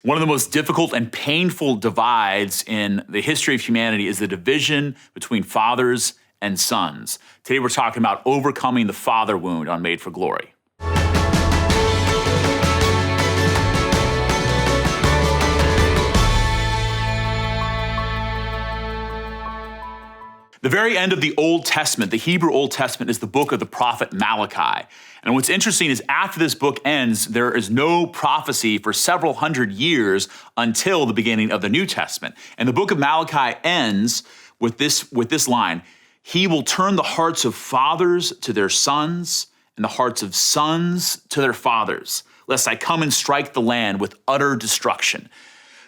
One of the most difficult and painful divides in the history of humanity is the division between fathers and sons. Today we're talking about overcoming the father wound on Made for Glory. The very end of the Old Testament, the Hebrew Old Testament, is the book of the prophet Malachi. And what's interesting is after this book ends, there is no prophecy for several hundred years until the beginning of the New Testament. And the book of Malachi ends with this line: "He will turn the hearts of fathers to their sons and the hearts of sons to their fathers, lest I come and strike the land with utter destruction."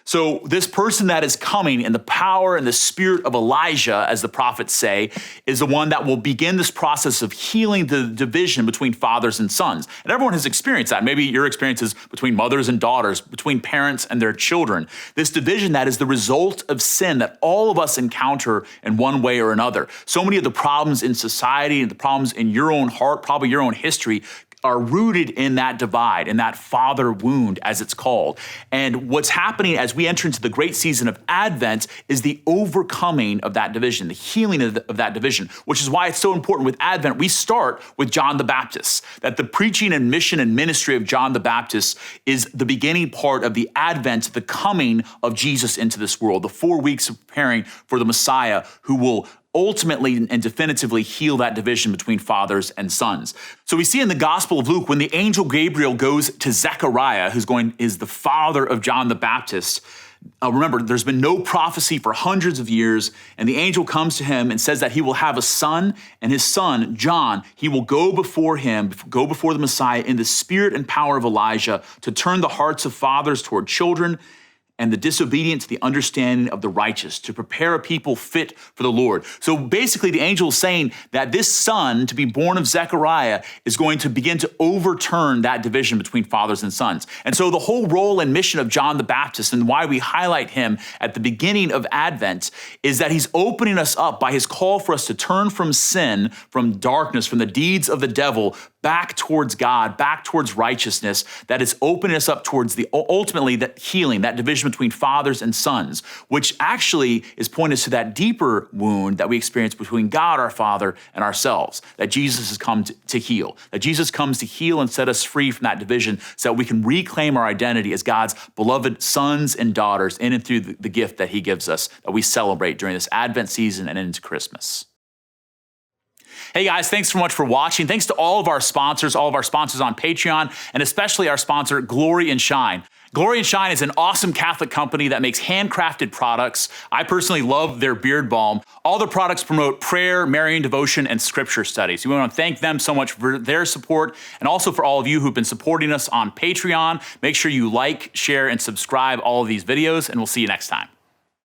So this person that is coming in the power and the spirit of Elijah, as the prophets say, is the one that will begin this process of healing the division between fathers and sons. And everyone has experienced that. Maybe your experience is between mothers and daughters, between parents and their children. This division that is the result of sin that all of us encounter in one way or another. So many of the problems in society and the problems in your own heart, probably your own history, are rooted in that divide, in that father wound, as it's called. And what's happening as we enter into the great season of Advent is the overcoming of that division, the healing of that division, which is why it's so important with Advent. We start with John the Baptist, that the preaching and mission and ministry of John the Baptist is the beginning part of the Advent, the coming of Jesus into this world, the 4 weeks of preparing for the Messiah who will ultimately and definitively heal that division between fathers and sons. So we see in the Gospel of Luke, when the angel Gabriel goes to Zechariah, is the father of John the Baptist. Remember, there's been no prophecy for hundreds of years, and the angel comes to him and says that he will have a son, and his son, John, he will go before the Messiah in the spirit and power of Elijah to turn the hearts of fathers toward children and the disobedient to the understanding of the righteous, to prepare a people fit for the Lord. So basically the angel is saying that this son to be born of Zechariah is going to begin to overturn that division between fathers and sons. And so the whole role and mission of John the Baptist, and why we highlight him at the beginning of Advent, is that he's opening us up by his call for us to turn from sin, from darkness, from the deeds of the devil, back towards God, back towards righteousness, that is opening us up towards ultimately that healing, that division between fathers and sons, which actually is pointing us to that deeper wound that we experience between God, our Father, and ourselves, that Jesus has come to heal, that Jesus comes to heal and set us free from that division so that we can reclaim our identity as God's beloved sons and daughters in and through the gift that he gives us, that we celebrate during this Advent season and into Christmas. Hey guys, thanks so much for watching. Thanks to all of our sponsors on Patreon, and especially our sponsor, Glory and Shine. Glory and Shine is an awesome Catholic company that makes handcrafted products. I personally love their beard balm. All the products promote prayer, Marian devotion, and scripture studies. We want to thank them so much for their support, and also for all of you who've been supporting us on Patreon. Make sure you like, share, and subscribe all of these videos, and we'll see you next time.